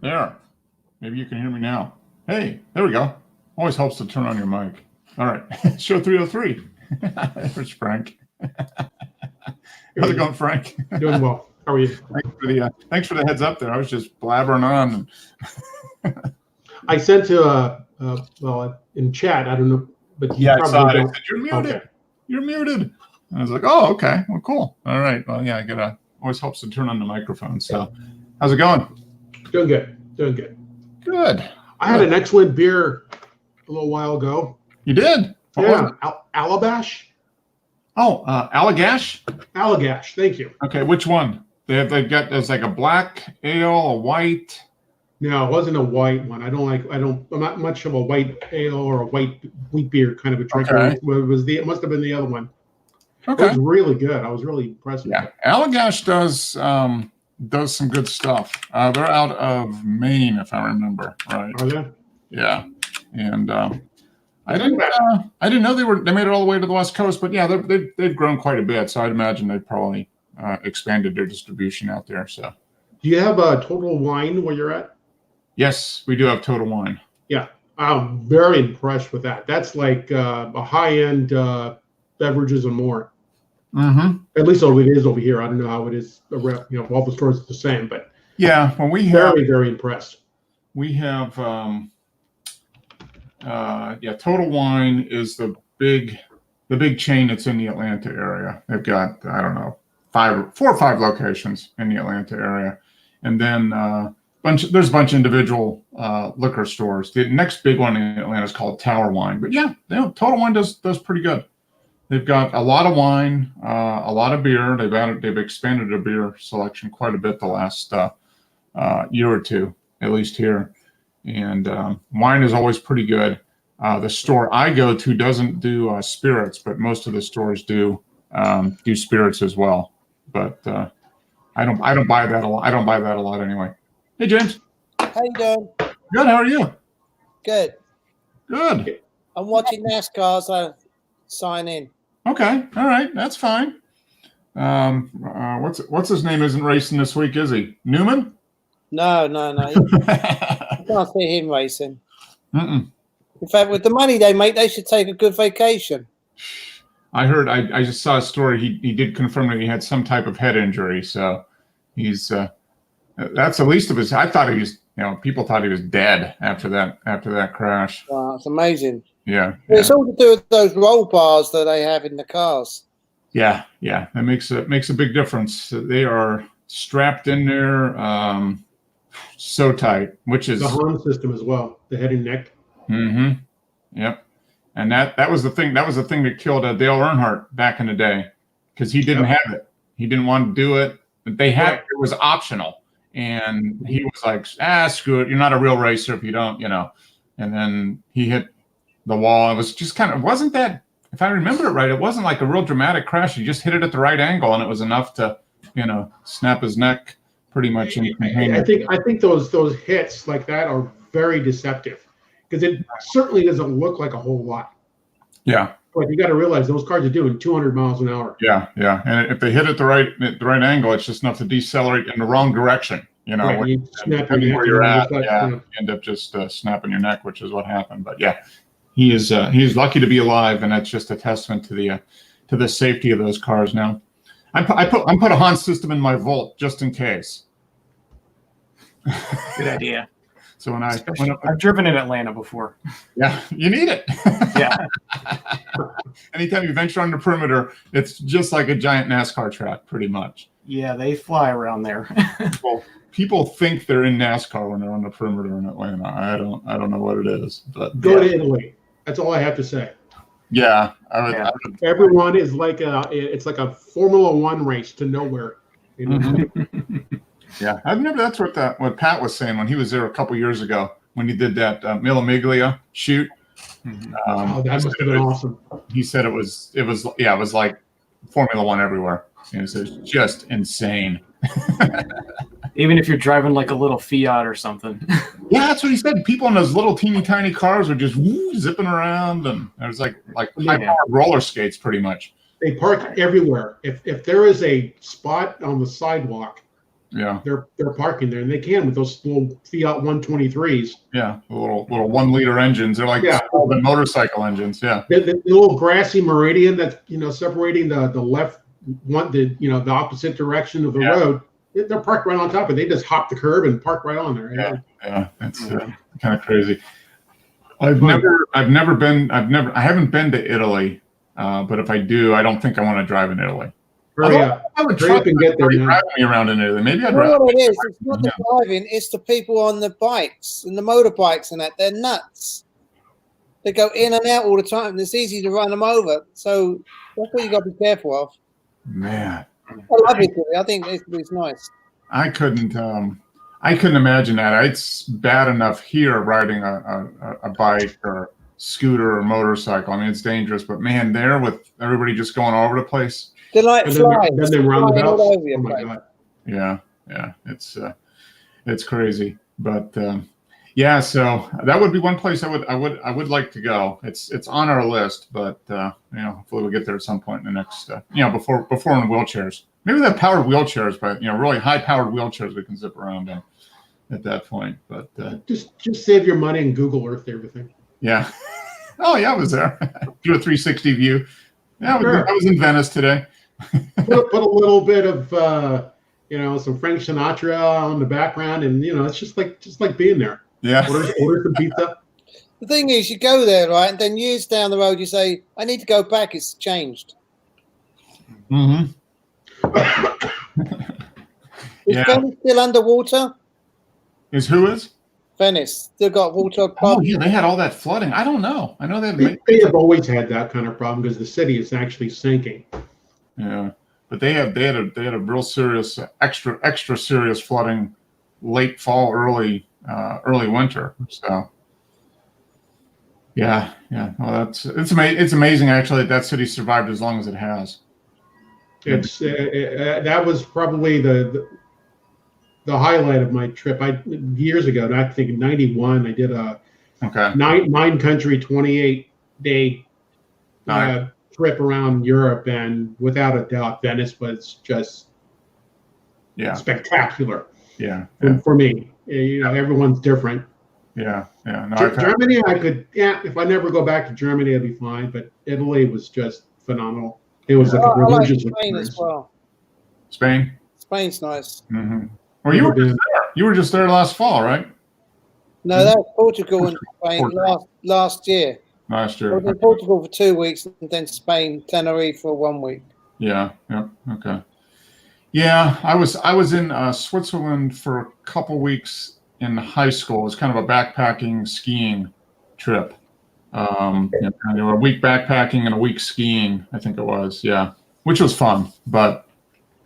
There. Maybe you can hear me now. Hey, there we go. Always helps to turn on your mic. All right. Show 303. There's Frank. How's it going, Frank? Doing well. How are you? Thanks for the heads up there. I was just blabbering on. I sent to well, in chat. I don't know, but yeah, I saw it. I said, "You're muted. Okay. You're muted." And I was like, "Oh, okay. Well, cool. All right. Well, yeah, always helps to turn on the microphone." So, how's it going? Doing good. Doing good. Good. I had an excellent beer a little while ago. You did? Yeah, Allagash. Oh, Allagash. Allagash. Thank you. Okay, which one? They've got there's like a black ale, a white. No, it wasn't a white one. I'm not much of a white ale or a white wheat beer kind of a drinker. Okay. It must have been the other one. Okay. It was really good. I was really impressed with it. Allagash does some good stuff. They're out of Maine, if I remember right. Are they? Yeah, and I didn't know they made it all the way to the West Coast, but yeah, they've grown quite a bit. So I'd imagine they've probably expanded their distribution out there. So, do you have a Total Wine where you're at? Yes, we do have Total Wine. Yeah, I'm very impressed with that. That's like a high-end beverages and more. Mm-hmm. At least it is over here. I don't know how it is around. All the stores are the same, but yeah, well, very impressed. We have Total Wine is the big chain that's in the Atlanta area. They've got, I don't know, 4 or 5 locations in the Atlanta area, and then there's a bunch of individual liquor stores. The next big one in Atlanta is called Tower Wine. But yeah, Total Wine does pretty good. They've got a lot of wine, a lot of beer. They've expanded their beer selection quite a bit the last year or two, at least here. And wine is always pretty good. The store I go to doesn't do spirits, but most of the stores do spirits as well. But I don't buy that a lot. I don't buy that a lot anyway. Hey, James. How you doing? Good. How are you? Good. Good. I'm watching NASCAR, so sign in. Okay. All right. That's fine. What's his name? Isn't racing this week, is he? Newman? No. You can't see him racing. Mm-mm. In fact, with the money they make, they should take a good vacation. I heard. I just saw a story. He did confirm that he had some type of head injury. So he's that's the least of his. I thought he was. People thought he was dead after that crash. Wow, it's amazing. Yeah. It's all to do with those roll bars that they have in the cars. Yeah. That makes a big difference. They are strapped in there so tight, which is the harm system as well, the head and neck. Mm-hmm. Yep. And that was the thing. That was the thing that killed Dale Earnhardt back in the day, because he didn't have it. He didn't want to do it. They had it was optional, and he was like, screw it. You're not a real racer if you don't, And then he hit the wall. It was just wasn't that, if I remember it right, it wasn't like a real dramatic crash. He just hit it at the right angle, and it was enough to, snap his neck pretty much in containment. I think those hits like that are very deceptive, because it certainly doesn't look like a whole lot. Yeah. But you got to realize those cars are doing 200 miles an hour. Yeah. And if they hit it the right angle, it's just enough to decelerate in the wrong direction. Right, depending where you're at, you end up just snapping your neck, which is what happened. But yeah, he's lucky to be alive, and that's just a testament to the safety of those cars. Now, I put a Hans system in my Volt just in case. Good idea. So I've driven in Atlanta before. Yeah, you need it. Yeah. Anytime you venture on the perimeter, it's just like a giant NASCAR track, pretty much. Yeah, they fly around there. Well, people think they're in NASCAR when they're on the perimeter in Atlanta. I don't know what it is, but go to Italy. That's all I have to say. Yeah, everyone is like it's like a Formula One race to nowhere. Yeah, I remember that's what Pat was saying when he was there a couple years ago when he did that Mille Miglia shoot. That must have been awesome. He said it was like Formula One everywhere. And it's just insane. Even if you're driving like a little Fiat or something. Yeah, that's what he said. People in those little teeny tiny cars are just zipping around, and there's like high-powered roller skates, pretty much. They park everywhere. If there is a spot on the sidewalk Yeah. they're parking there, and they can with those little Fiat 123s. Yeah. The little 1 liter engines. They're like Yeah. smaller than motorcycle engines. Yeah. The little grassy meridian that's separating the left one, the opposite direction of the Yeah. road. They're parked right on top of it. They just hop the curb and park right on there. Yeah. Yeah. That's Yeah. kind of crazy. I haven't been to Italy, but if I do, I don't think I want to drive in Italy. Hurry up. I would Hurry up and get there now. driving me around in Italy. Maybe I'd You know rather. what it is? It's not the driving, it's the people on the bikes and the motorbikes and that. They're nuts. They go in and out all the time, and it's easy to run them over. So that's what you got to be careful of. Man, I love Italy. I think Italy's nice. I couldn't imagine that. It's bad enough here riding a bike or scooter or motorcycle. I mean, it's dangerous, but man, there with everybody just going all over the place. They're like And flies. then they roundabouts. all over your Oh my place. God. Yeah, it's crazy, but yeah. So that would be one place I would like to go. It's on our list, but hopefully we'll get there at some point in the next before in wheelchairs. Maybe they have powered wheelchairs, but really high powered wheelchairs we can zip around in at that point. But Just save your money and Google Earth everything. yeah. Oh yeah, I was there. Do a 360 view. Yeah, Sure. I was in Venice today. Put a little bit of some Frank Sinatra on the background, and it's just like being there. Yeah. Order some pizza. The thing is, you go there, right, and then years down the road, you say, I need to go back. It's changed. Mm-hmm. Is Yeah. Venice still underwater? Who is? Venice still got water. Oh yeah, they had all that flooding. I don't know. I know They have always had that kind of problem because the city is actually sinking. Yeah, but they had a real serious extra serious flooding late fall, early winter. So yeah. Well, it's amazing actually that city survived as long as it has. It's that was probably the highlight of my trip. Years ago, I think in '91, I did a Okay. nine country 28-day Nice. trip around Europe, and without a doubt, Venice was just Yeah. spectacular. Yeah. And for me, everyone's different. Yeah. No, Germany, if I never go back to Germany, I'd be fine. But Italy was just phenomenal. It was like a I like religious Spain experience. as well. Spain. Spain's nice. Mm-hmm. Well, you were just there. You were just there last fall, right? No, that was Portugal and Spain Portugal. last year. Last I year. was in Portugal for 2 weeks, and then Spain, Tenerife for 1 week. Yeah. Okay. Yeah, I was in Switzerland for a couple weeks in high school. It was kind of a backpacking skiing trip. Kind of a week backpacking and a week skiing, I think it was. Yeah, which was fun. But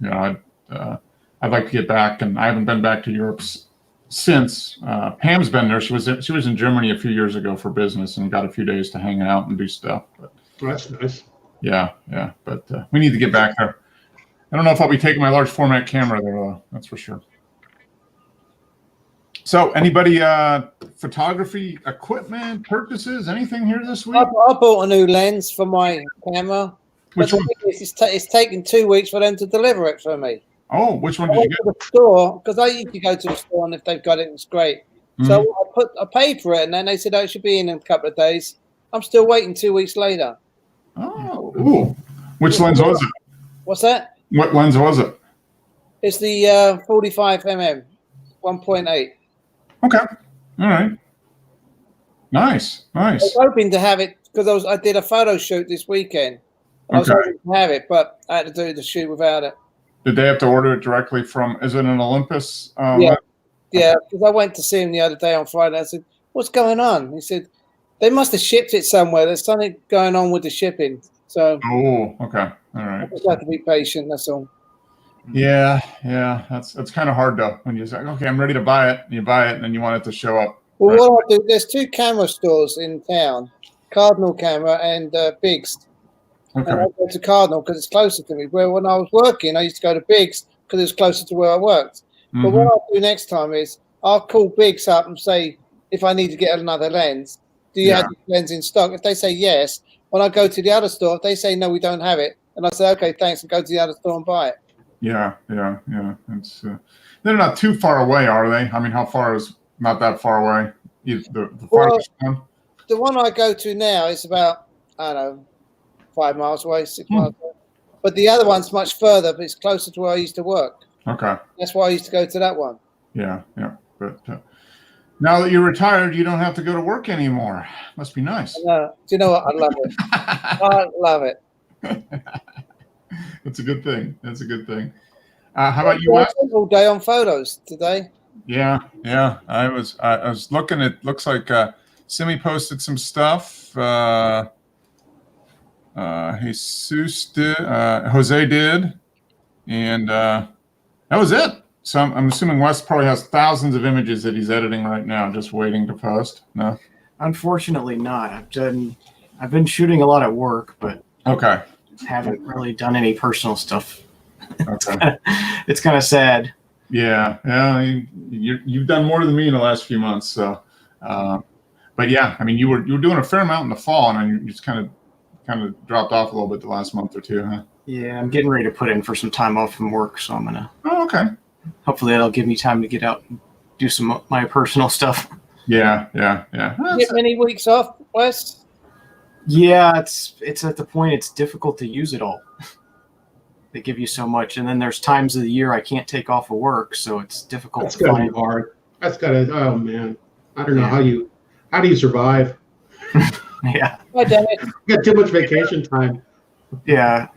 I'd like to get back, and I haven't been back to Europe since. Pam's been there. She was in Germany a few years ago for business and got a few days to hang out and do stuff. But That's nice. yeah. But we need to get back there. I don't know if I'll be taking my large format camera there, though. That's for sure. So, anybody photography equipment purchases? Anything here this week? I bought a new lens for my camera. Which but one? the thing is, it's taken 2 weeks for them to deliver it for me. Oh, which one I did you went get? to the store because I usually go to the store, and if they've got it, it's great. So I paid for it, and then they said, "Oh, it should be in a couple of days." I'm still waiting 2 weeks later. Oh, ooh. Which lens was it? What's that? What lens was it? It's the 45 mm, 1.8. Okay. All right. Nice. I was hoping to have it because I did a photo shoot this weekend. I was Okay. hoping to have it, but I had to do the shoot without it. Did they have to order it directly from? Is it an Olympus? Yeah. lens? Yeah, because I went to see him the other day on Friday. I said, "What's going on?" He said, "They must have shipped it somewhere. There's something going on with the shipping." So Oh, okay. All I right. just have to be patient. That's all. Yeah. That's kind of hard though. When you say, "Okay, I'm ready to buy it," and you buy it, and then you want it to show up. Well, Right. what I do, there's 2 camera stores in town, Cardinal Camera and Biggs. And Okay. I go to Cardinal because it's closer to me. Where when I was working, I used to go to Biggs because it was closer to where I worked. But Mhm. what I'll do next time is I'll call Biggs up and say, if I need to get another lens, do you Yeah. have this lens in stock? If they say yes, when I go to the other store, if they say no, we don't have it, and I say, okay, thanks, and go to the other store and buy it. Yeah. It's they're not too far away, are they? I mean, how far is not that far away? The Well, farthest one? The one I go to now is about, I don't know, 5 miles away, 6 miles away. But the other one's much further, but it's closer to where I used to work. Okay. That's why I used to go to that one. Yeah. But now that you're retired, you don't have to go to work anymore. Must be nice. Do you know what? I love it. I love it. That's a good thing. That's a good thing. How about you, Wes? All day on photos today. Yeah. I was looking at. Looks like Simi posted some stuff. Jesus did. Jose did, and that was it. So I'm assuming Wes probably has thousands of images that he's editing right now, just waiting to post. No. Unfortunately, not. I've been shooting a lot at work, but Okay. haven't really done any personal stuff. Okay. It's kind of sad. Yeah. You've done more than me in the last few months. So, but yeah, I mean, you were doing a fair amount in the fall, and then you just kind of dropped off a little bit the last month or two, huh? Yeah, I'm getting ready to put in for some time off from work, so I'm gonna. Oh, okay. Hopefully, that'll give me time to get out and do some of my personal stuff. Yeah. You get many weeks off, Wes? Yeah, it's at the point it's difficult to use it all. They give you so much, and then there's times of the year I can't take off of work, so it's difficult That's to gotta find. be hard. That's gotta. Oh man, I don't know how do you survive? Yeah, Oh, damn it. You got too much vacation time. yeah.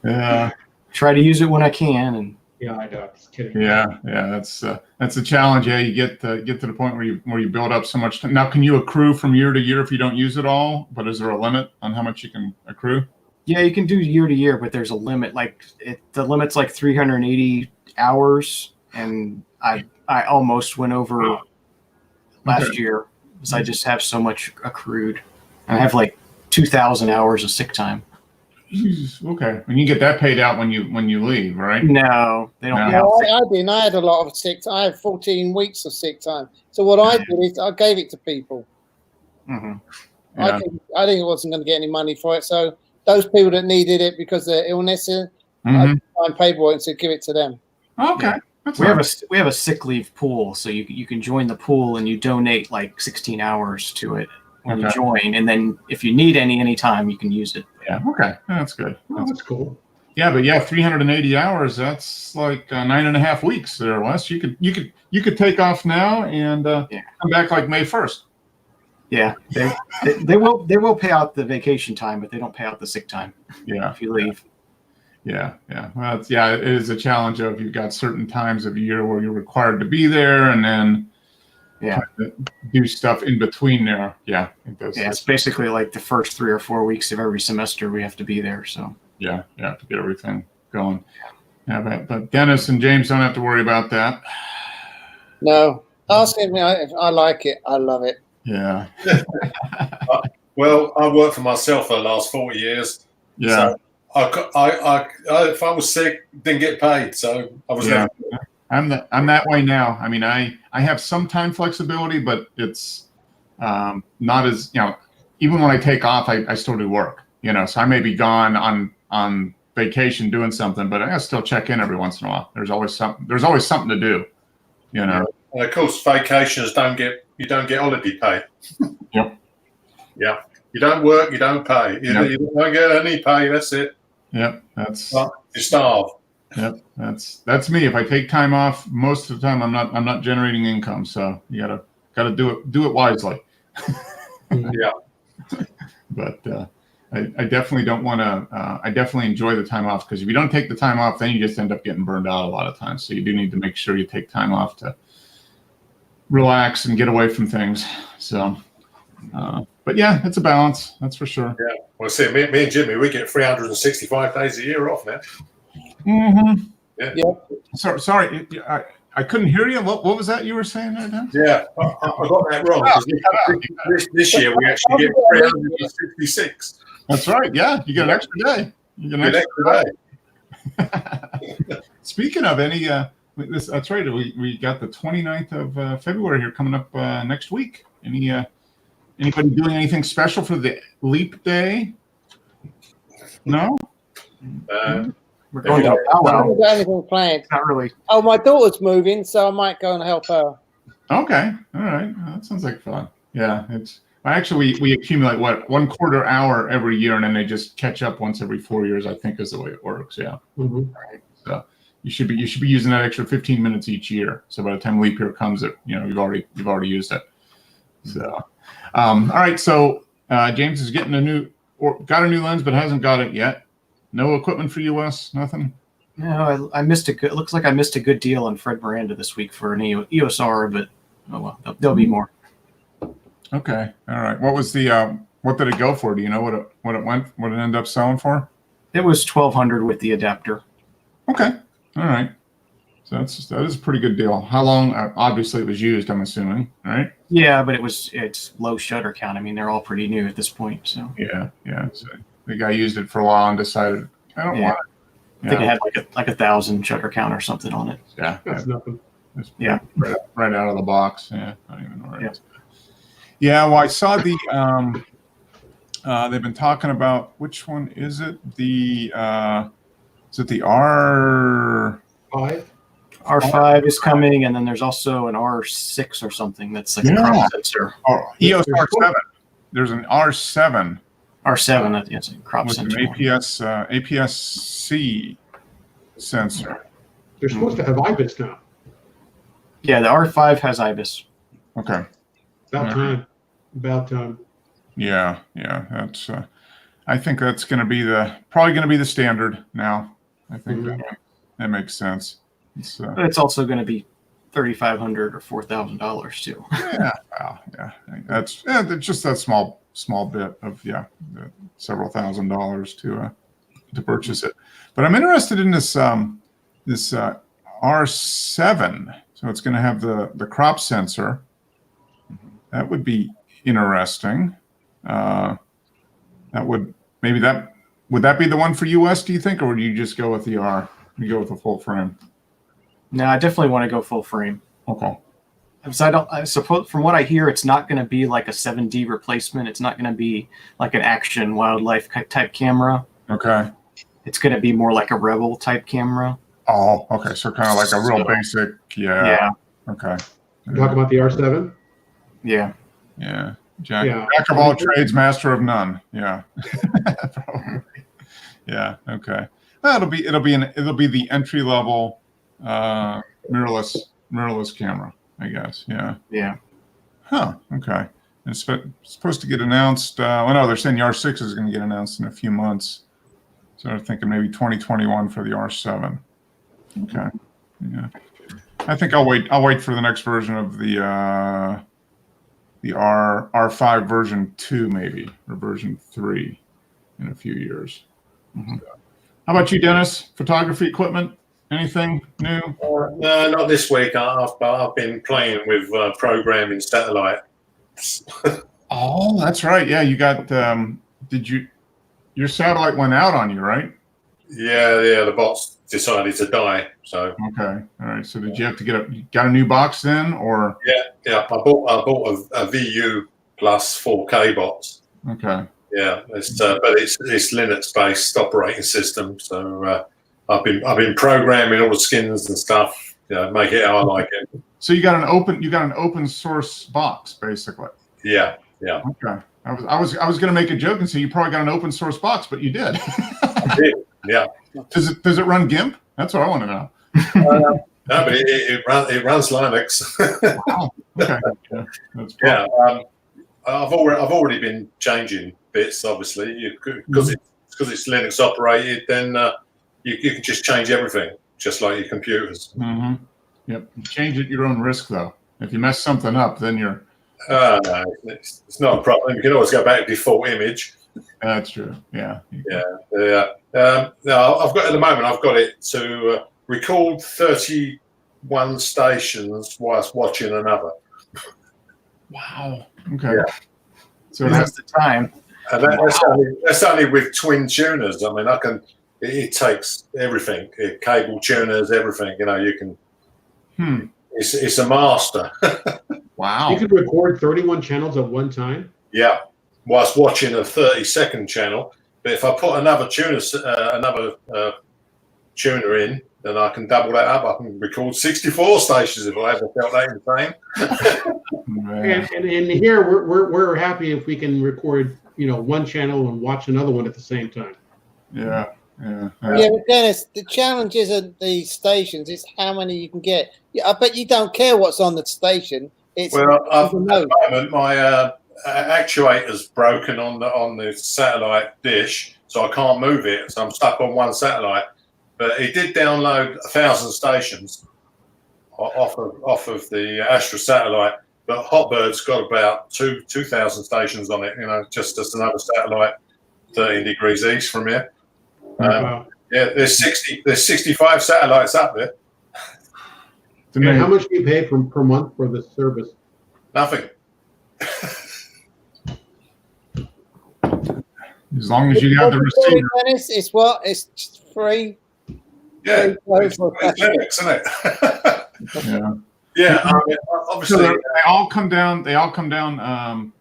Yeah. Try to use it when I can, and Yeah, I know. Just kidding. Yeah. That's a challenge. Yeah, you get to the point where you build up so much time. Now, can you accrue from year to year if you don't use it all? But is there a limit on how much you can accrue? yeah, you can do year to year, but there's a limit. Like the limit's like 380 hours, and I almost went over last year because I just have so much accrued. I have like 2,000 hours of sick time. Jeez, okay. And you get that paid out when you leave, right? No, they don't. No. Have No, sick. I didn't. I had a lot of sick time. I had 14 weeks of sick time. So what I did is I gave it to people. Mhm. Yeah. I think I wasn't going to get any money for it. So those people that needed it because of their illness, Mhm. I paid for it and said give it to them. Okay. Yeah. That's We have nice. we have a sick leave pool, so you can join the pool and you donate like 16 hours to it when you Okay. join, and then if you need anytime you can use it. Yeah. Okay. That's good. Oh, that's cool. Yeah, but yeah, 380 hours. That's like 9.5 weeks there, Wes. You could take off now and come back like May 1st. Yeah, they will pay out the vacation time, but they don't pay out the sick time Yeah. if you leave. Yeah. Well, it is a challenge of you've got certain times of year where you're required to be there, and then Yeah, do stuff in between there. Yeah. yeah, it's basically like the first 3 or 4 weeks of every semester we have to be there. So Yeah, to get everything going. Yeah, but Dennis and James don't have to worry about that. No, ask him. I like it. I love it. Yeah. Well, I worked for myself for the last 40 years. Yeah. So I if I was sick, didn't get paid. So I was Yeah. never. I'm that way now. I mean, I have some time flexibility, but it's not as, even when I take off, I still do work, so I may be gone on vacation doing something, but I still check in every once in a while. There's always something to do, And of course, vacations you don't get holiday pay. Yep. Yeah. You don't work, you don't pay. You don't get any pay. That's it. Yep. That's, You starve. yep. That's me. If I take time off, most of the time I'm not generating income. So you gotta do it wisely. Yeah. But I definitely don't want to. I definitely enjoy the time off, because if you don't take the time off, then you just end up getting burned out a lot of times. So you do need to make sure you take time off to relax and get away from things. So, but yeah, it's a balance. That's for sure. Yeah. Well, see, me and Jimmy, we get 365 days a year off now. Mm-hmm. Yeah. Yep. Sorry, I couldn't hear you. What was that you were saying there, Dan? Yeah, I got that wrong. 'Cause this year we actually get 366. That's right. Yeah, you get an extra day. You get an An extra extra day. Speaking of any, that's right. We got the 29th of February here coming up next week. Anybody doing anything special for the Leap Day? No. We're going to a I powwow. haven't got anything planned. Not really. Oh, my daughter's moving, so I might go and help her. Okay. All right. Well, that sounds like fun. Yeah. We accumulate what 1/4 hour every year, and then they just catch up once every 4 years, I think is the way it works. Yeah. Mhm. So you should be using that extra 15 minutes each year. So by the time leap year comes, you've already used it. So, all right. So James is getting got a new lens, but hasn't got it yet. No equipment for US, nothing. No, I missed a good. Looks like I missed a good deal on Fred Miranda this week for an EOS R, but oh well, there'll be more. Okay. All right. What was the what did it go for? Do you know what it ended up selling for? It was $1,200 with the adapter. Okay. All right. So that is a pretty good deal. How long? Obviously, it was used. I'm assuming, right? Yeah, but it's low shutter count. I mean, they're all pretty new at this point. So Yeah. So the guy used it for a while and decided, I don't want it. I think it had like 1,000 shutter count or something on it. Yeah. That's nothing. It's Yeah. right out of the box. Yeah. I don't even know where it Yeah. is. Yeah. Well, I saw the. They've been talking about which one is it? Is it the R? 5. R5 is coming, and then there's also an R6 or something that's like a crop sensor. Oh, EOS R7. There's an R7 R7, that's a crop with sensor. an APS-C sensor. They're supposed to have IBIS now. Yeah, the R5 has IBIS. Okay. About time. About time. Yeah. That's. I think that's going to be probably going to be the standard now. I think that makes sense. But it's also going to be $3,500 or $4,000 too. Yeah. Wow. Yeah. That's just that small bit of the several $1,000s to purchase it. But I'm interested in this R7. So it's going to have the crop sensor. That would be interesting. Would that be the one for US, do you think, or would you just go with the R? You go with the full frame? No, I definitely want to go full frame. Okay. Because I suppose from what I hear, it's not going to be like a 7D replacement. It's not going to be like an action wildlife type camera. Okay. It's going to be more like a Rebel type camera. Oh, okay. So kind of like a real basic. Yeah. Okay. You talk about the R7? Yeah. Yeah. Jack Yeah. of all trades, master of none. Yeah. Probably. Yeah. Okay. Well, it'll be the entry level mirrorless camera, I guess. Yeah. Yeah. Huh. Okay. And it's supposed to get announced. No, they're saying the R6 is going to get announced in a few months. So I'm thinking maybe 2021 for the R7. Okay. Yeah. I think I'll wait for the next version of the R5 version 2 maybe, or version 3 in a few years. Mm-hmm. How about you, Dennis? Photography equipment? Anything new? No, not this week. I've been playing with programming satellite. Oh, that's right. Yeah, you got. Your satellite went out on you, right? Yeah. The box decided to die. So okay, all right. So did you have to got a new box then, or? Yeah. I bought a VU plus 4K box. Okay. Yeah, but it's Linux based operating system. So I've been programming all the skins and stuff. Make it how I like it. So you got an open source box basically. Yeah. Okay. I was going to make a joke and say you probably got an open source box, but you did. I did. Yeah. Does it run GIMP? That's what I want to know. No, but it runs Linux. Wow. Okay. Yeah. That's I've already been changing bits. Obviously, because it's Linux operated, then you can just change everything, just like your computers. Mm-hmm. Yep. You change at your own risk, though. If you mess something up, then you're. No, it's not a problem. You can always go back to default image. That's true. Yeah. No, I've got it to record 31 stations whilst watching another. Wow. Okay. Yeah. So That's the time. And that's only with twin tuners. I mean, it takes everything, cable tuners, everything. You can. It's a master. Wow. You could record 31 channels at one time. Yeah, whilst watching a 30-second channel. But if I put another tuner, another tuner in, then I can double that up. I can record 64 stations if I ever felt that insane. Man. And here we're happy if we can record, one channel and watch another one at the same time. Yeah. Yeah. Yeah, but Dennis, the challenge isn't the stations; it's how many you can get. Yeah, I bet you don't care what's on the station. It's Well, at the the note. moment, my actuator's broken on the satellite dish, so I can't move it. So I'm stuck on one satellite. But he did download 1,000 stations off of the Astra satellite. But Hotbird's got about 2,000 stations on it. Just as another satellite, 13 degrees east from here. Wow. Yeah, there's 65 satellites up there. To And me, how much do you pay per month for this service? Nothing. as long as you got the receiver. Dennis, it's what? It's free. Yeah, it's Free. Linux, isn't it? Yeah. Yeah, I mean, So obviously. they all come down. They all come down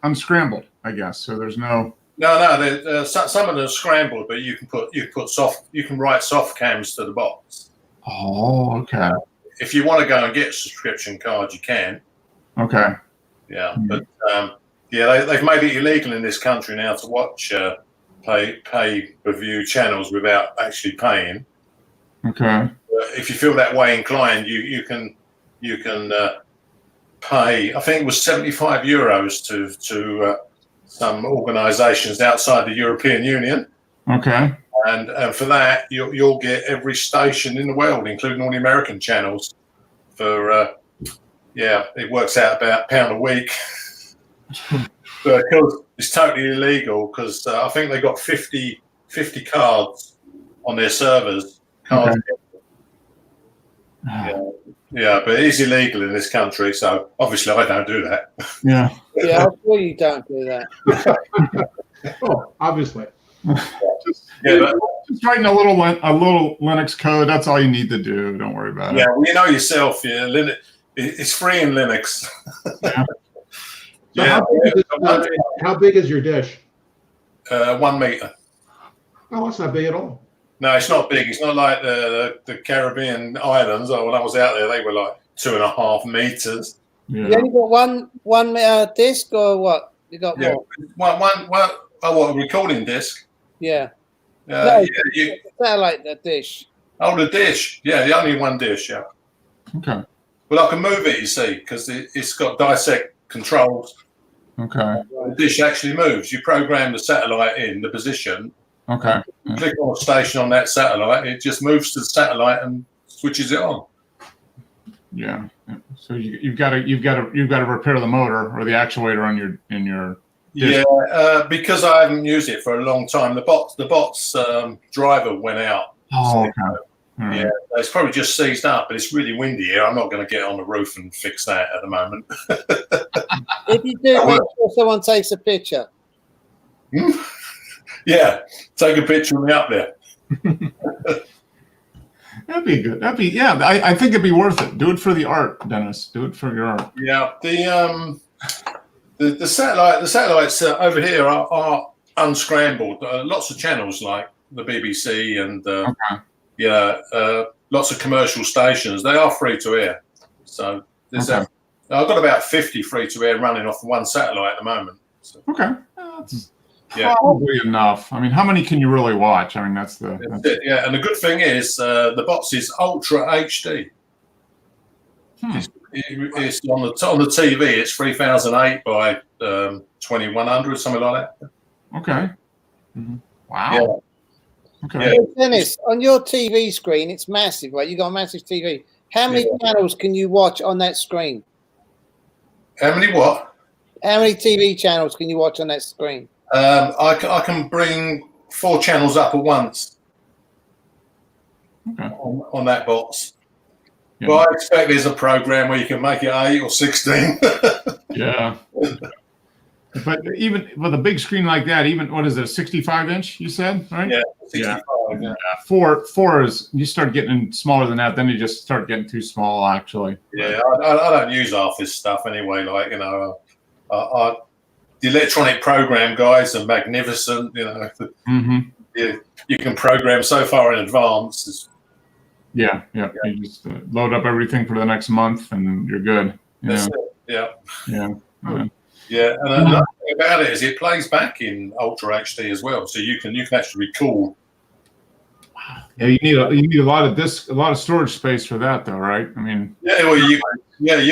unscrambled, I guess. So there's no. No, some of them are scrambled, but you can write soft cams to the box. Oh, okay. If you want to go and get a subscription card, you can. Okay. Yeah, but they've made it illegal in this country now to watch pay-per-view channels without actually paying. Okay. If you feel that way inclined, you can pay. I think it was €75 to some organisations outside the European Union, Okay. and for that you'll get every station in the world, including all the American channels. For it works out about £1 a week. But because it's totally illegal, because I think they got 50 cards on their servers. Cards. Yeah, but it is illegal in this country, so obviously I don't do that. Yeah. Yeah, I'm sure you don't do that. Oh, obviously. Yeah, but Just writing a little Linux code. That's all you need to do. Don't worry about yeah, well, you know yourself. Yeah, Linux. It's free in Linux. So Yeah, how big is your dish? 1 meter. Oh, that's not big at all. No, it's not big. It's not like the Caribbean islands. Oh, when I was out there, they were like 2.5 meters. it. You Yeah. only got one disc or what? You got Yeah, more? what a recording disc. Yeah. Yeah, Satellite the dish. the dish. Yeah, the only one dish. Yeah. Okay. Well, I can move it, you see, because it's got dissect controls. Okay. The dish actually moves. You program the satellite in the position. Okay. Click on a station on that satellite. It just moves to the satellite and switches it on. Yeah. So you've got to repair the motor or the actuator on your. Yeah, because I haven't used it for a long time. The box driver went out. Oh, okay. All right. Yeah, it's probably just seized up, but it's really windy here. I'm not going to get on the roof and fix that at the moment. If you do, make sure someone takes a picture. Yeah, take a picture of me up there. That'd be good. I think it'd be worth it. Do it for the art, Dennis. Do it for your art. Yeah, the satellites over here are unscrambled. Lots of channels like the BBC and lots of commercial stations. They are free to air. So I've got about 50 free to air running off one satellite at the moment. So, Okay. That's probably enough. I mean, how many can you really watch? I mean, that's it. Yeah, and the good thing is the box is Ultra HD. It's on the TV. It's 3008 by 2100, something like that. Okay. Mm-hmm. Wow. Yeah. Okay. Hey, Dennis, on your TV screen, it's massive, right? You got a massive TV. How many channels can you watch on that screen? How many what? How many TV channels can you watch on that screen? I can bring 4 channels up at once on that box. Yeah. Well, I expect there's a program where you can make it 8 or 16. Yeah. But even with a big screen like that, even what is it, a 65-inch? You said, right? Yeah, 65. Yeah. Four is you start getting smaller than that, then you just start getting too small. Actually. Yeah, I don't use half this stuff anyway. Like the electronic program guys are magnificent. Mm-hmm. You can program so far in advance. Yeah. You just load up everything for the next month, and you're good. That's it. Yeah. Yeah. Yeah, and another thing about it is it plays back in Ultra HD as well, so you can actually record. Yeah, you need a lot of storage space for that, though, right? I mean, you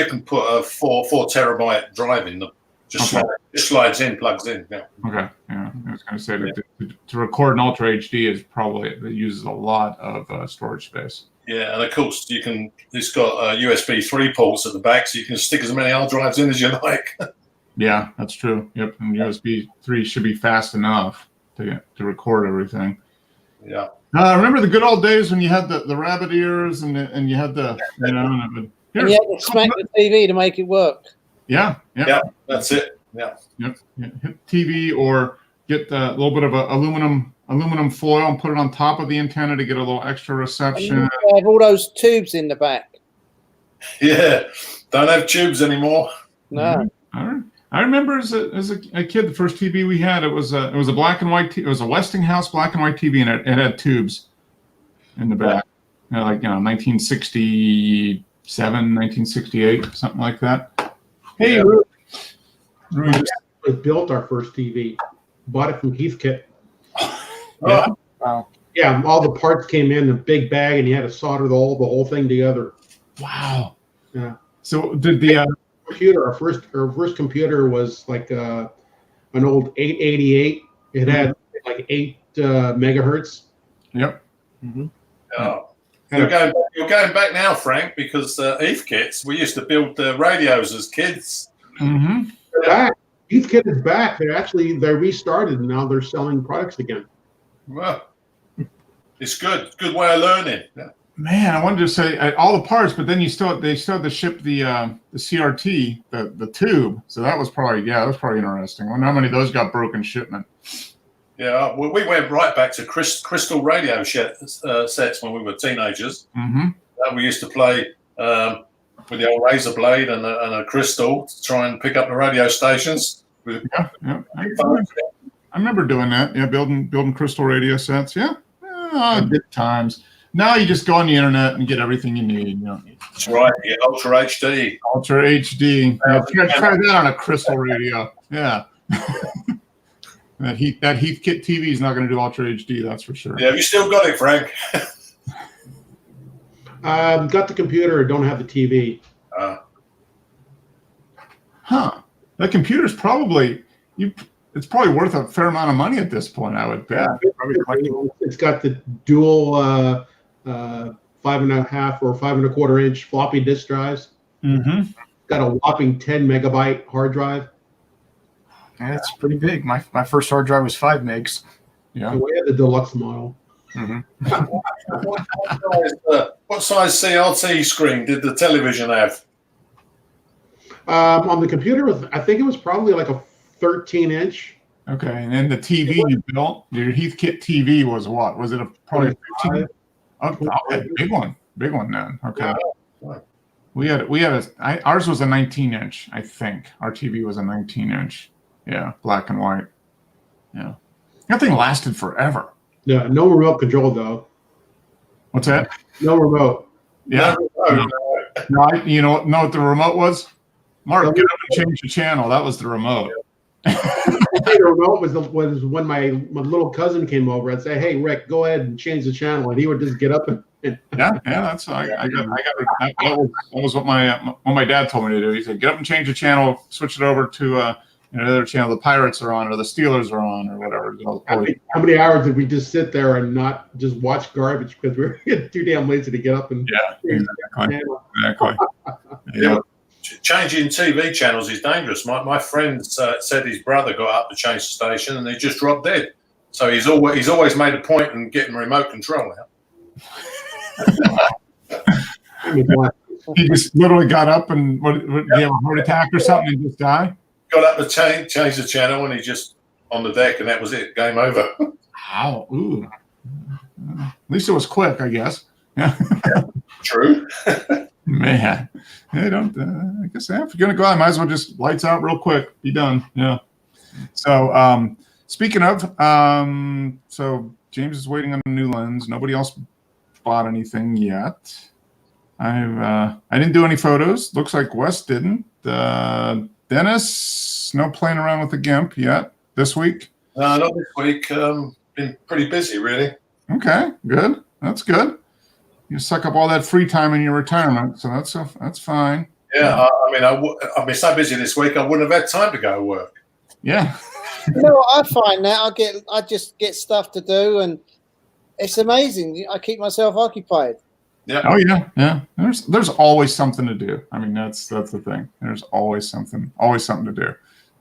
can put a 4 terabyte drive in. Just slides in, plugs in. Yeah. Okay. Yeah, I was going to say that to record in Ultra HD is probably it uses a lot of storage space. Yeah, and of course it's got USB 3 ports at the back, so you can stick as many hard drives in as you like. Yeah, that's true. Yep, and USB 3 should be fast enough to record everything. Yeah. Remember the good old days when you had the rabbit ears and you had the and you had to smack the TV to make it work. Yeah, that's it. Yeah. Yep. Hit TV or get a little bit of a aluminum foil and put it on top of the antenna to get a little extra reception. And you have all those tubes in the back. Yeah, don't have tubes anymore. No. All right. I remember as a kid, the first TV we had, it was a black and white. It was a Westinghouse black and white TV, and it had tubes in the back, 1967, 1968, something like that. Hey, Yeah. Rui, We built our first TV. Bought it from Heathkit. yeah. Wow. Yeah, all the parts came in a big bag, and you had to solder the whole thing together. Wow. Yeah. So did the Computer, our first computer was like an old 888. It had like 8 megahertz. Yep. Mm-hmm. You're going back now, Frank, because Heathkits, we used to build radios as kids. Mm-hmm. They're back. Heathkit is back. They're restarted, and now they're selling products again. Well, it's good. It's a good way of learning. Yeah. Man, I wanted to say all the parts, but then they still had to ship the CRT, the tube. So that was probably interesting. I wonder how many of those got broken shipment. Yeah, we went right back to crystal radio sets when we were teenagers. Mm-hmm. We used to play with the old razor blade and a crystal to try and pick up the radio stations. Yeah. I remember doing that. Yeah, building crystal radio sets. Yeah. Good times. Now you just go on the internet and get everything you need. You don't need That's right. Yeah, Ultra HD. Ultra HD. Yeah, try that on a crystal radio. Yeah. That Heathkit TV is not going to do Ultra HD. That's for sure. Yeah, have you still got it, Frank? Got the computer, don't have the TV. That computer's probably it's probably worth a fair amount of money at this point, I would bet. It's got the dual 5.5 or 5.25 inch floppy disk drives. Mm-hmm. Got a whopping 10 megabyte hard drive. Yeah, that's pretty big. My first hard drive was 5 megs. Yeah. So we had the deluxe model. Mm-hmm. What size CRT screen did the television have? On the computer, I think it was probably like a 13 inch. Okay, and then the TV you built, your Heathkit TV was what? Was it probably a 15? Okay, big one then. Okay. Yeah. Ours was a 19 inch, I think. Our TV was a 19 inch. Yeah, black and white. Yeah, that thing lasted forever. Yeah, no remote control though. What's that? No remote. Yeah. No. No, you know what the remote was? Mark, get up and change the channel. That was the remote. The remote was when my little cousin came over. I'd say, "Hey, Rick, go ahead and change the channel," and he would just get up and. Yeah. That's that was what my dad told me to do. He said, "Get up and change the channel. Switch it over to another channel. The Pirates are on, or the Steelers are on, or whatever." How many hours did we just sit there and not just watch garbage because we were too damn lazy to get up and? Yeah, exactly. Yeah. Changing TV channels is dangerous. My friend said his brother got up to change the station and he just dropped dead. So he's always made a point in getting remote control now. He just literally got up and what did he have a heart attack or something and just die? Got up to change the channel and he just on the deck and that was it. Game over. Wow. Ooh. At least it was quick, I guess. Yeah. True. Man, I don't. I guess if you're gonna go out, might as well just lights out real quick, be done. Yeah. So, speaking of, so James is waiting on a new lens. Nobody else bought anything yet. I didn't do any photos. Looks like Wes didn't. Dennis, no playing around with the GIMP yet this week. No, not this week. Been pretty busy, really. Okay, good. That's good. You suck up all that free time in your retirement, so that's fine. Yeah, I've been so busy this week, I wouldn't have had time to go to work. Yeah. You know what I find now? I just get stuff to do, and it's amazing. I keep myself occupied. Yeah. Oh yeah. There's always something to do. I mean, that's the thing. There's always something to do.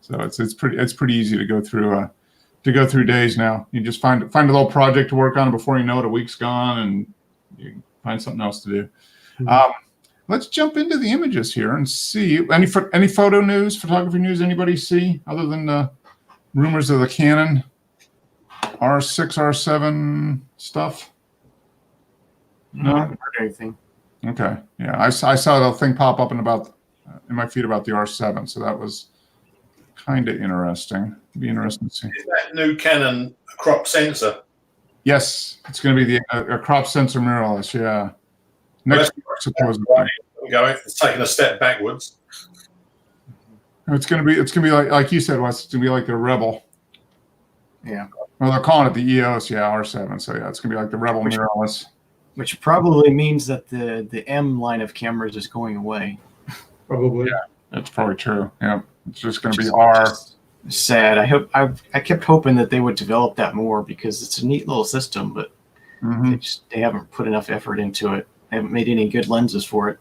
So it's pretty easy to go through days now. You just find a little project to work on, and before you know it, a week's gone, and you find something else to do. Let's jump into the images here and see any photo news, photography news anybody see other than the rumors of the Canon R6, R7 stuff. No, I haven't heard anything. Okay. Yeah, I saw the thing pop up in my feed about the R7, so that was kind of interesting. It'd be interesting to see. Is that new Canon crop sensor? Yes, it's going to be a crop sensor mirrorless. Yeah, next year, supposedly. It's taking a step backwards. It's going to be like you said, Wes. It's going to be like the Rebel. Yeah. Well, they're calling it the EOS, R7. So yeah, it's going to be like the Rebel mirrorless. Which probably means that the M line of cameras is going away. Probably. Yeah, that's probably true. Yeah, it's just going to be R. Sad. I kept hoping that they would develop that more because it's a neat little system, but they haven't put enough effort into it. They haven't made any good lenses for it.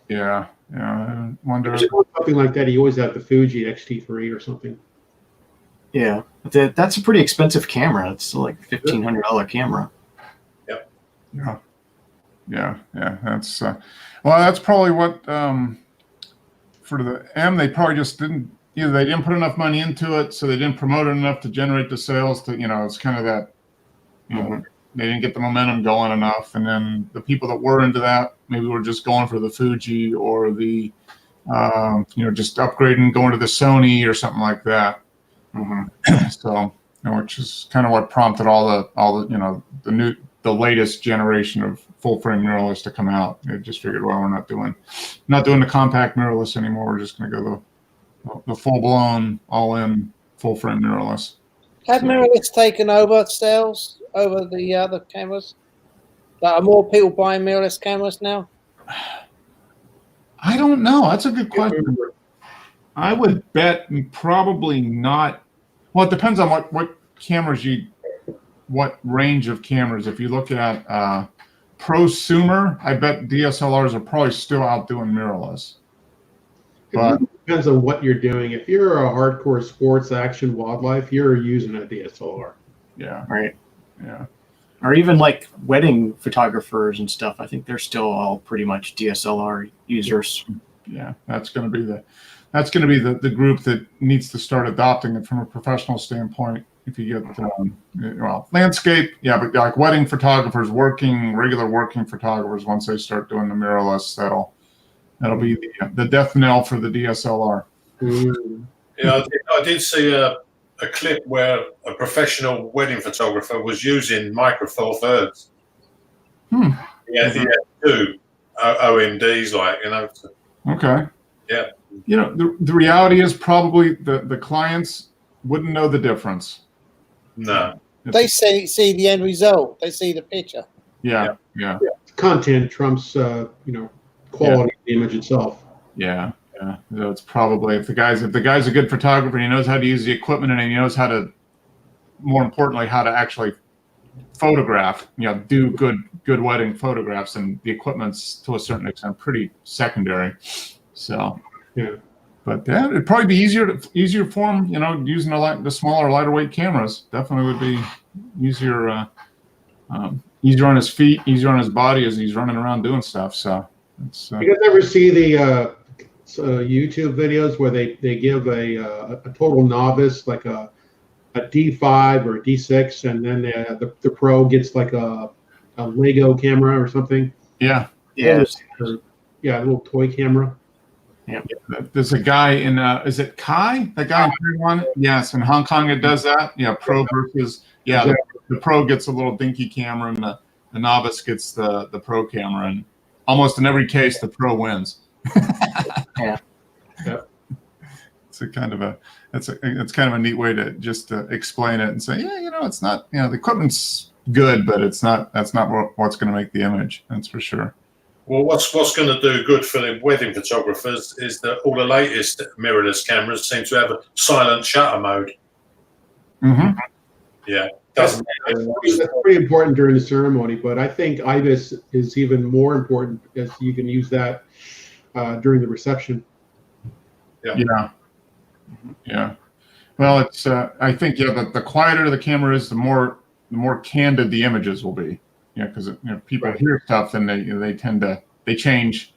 Yeah. I wonder. Something like that. You always have the Fuji X-T3 or something. Yeah, but that's a pretty expensive camera. It's like $1,500 camera. Yeah. That's that's probably what for the M they probably just didn't. Either they didn't put enough money into it, so they didn't promote it enough to generate the sales. It's kind of that. They didn't get the momentum going enough, and then the people that were into that maybe were just going for the Fuji or the, just upgrading, going to the Sony or something like that. So, which is kind of what prompted all the latest generation of full frame mirrorless to come out. They just figured, well, we're not doing the compact mirrorless anymore. We're just going to go the full blown, all in full frame mirrorless. Have mirrorless taken over sales over the other cameras? Are more people buying mirrorless cameras now? I don't know. That's a good question. I would bet probably not. Well, it depends on what cameras what range of cameras. If you look at prosumer, I bet DSLRs are probably still outdoing mirrorless. But It depends on what you're doing. If you're a hardcore sports action wildlife, you're using a DSLR. yeah, Right. yeah. Or even like wedding photographers and stuff. I think they're still all pretty much DSLR users. Yeah, that's going to be the group that needs to start adopting it from a professional standpoint. If you get landscape, but like wedding photographers, regular working photographers, once they start doing the mirrorless, that'll be the death knell for the DSLR. Yeah, I did see a clip where a professional wedding photographer was using Micro Four Thirds. He had two OMDs, Okay. Yeah. The reality is probably the clients wouldn't know the difference. No. They see the end result. They see the picture. Yeah. Content trumps, quality of the image itself. Yeah. So it's probably if the guy's a good photographer, he knows how to use the equipment, and he knows how to, more importantly, how to actually photograph. Do good wedding photographs, and the equipment's to a certain extent pretty secondary. So Yeah. But it'd probably be easier for him, using the smaller, lighter weight cameras. Definitely would be easier, easier on his feet, easier on his body as he's running around doing stuff. So it's. You guys ever see the YouTube videos where they give a total novice like a D5 or a D6, and then the pro gets like a Lego camera or something? Yeah. Yeah. A little toy camera. Yeah. There's a guy in is it Kai? That guy in Taiwan? Yes, in Hong Kong it does that. Yeah, pro versus the pro gets a little dinky camera, and the novice gets the pro camera, and almost in every case, the pro wins. Yeah. Yep. It's kind of a neat way to just explain it and say, yeah, it's not, the equipment's good, but that's not what's going to make the image. That's for sure. Well, what's going to do good for the wedding photographers is that all the latest mirrorless cameras seem to have a silent shutter mode. Mm-hmm. Yeah, That's pretty important during the ceremony, but I think IBIS is even more important as you can use that during the reception. Yeah. Well, it's I think the quieter the camera is, the more candid the images will be. Yeah, because people hear stuff, then they tend to change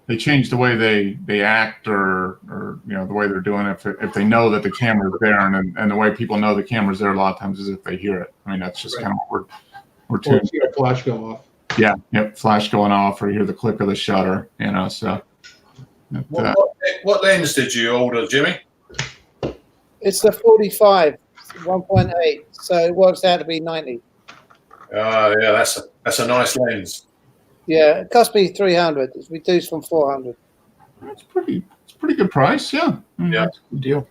the way they act or the way they're doing it if they know that the camera's there, and the way people know the camera's there a lot of times is if they hear it. I mean, that's just kind of what we're Or tuned. see a flash go off. Yeah, flash going off, or you hear the click of the shutter. So. What lens did you order, Jimmy? It's the 45, 1.8, so it works out to be 90. Yeah, that's a nice lens. Yeah, it cost me 300. It's reduced from 400. It's pretty good price. Yeah. Yeah. That's a good deal.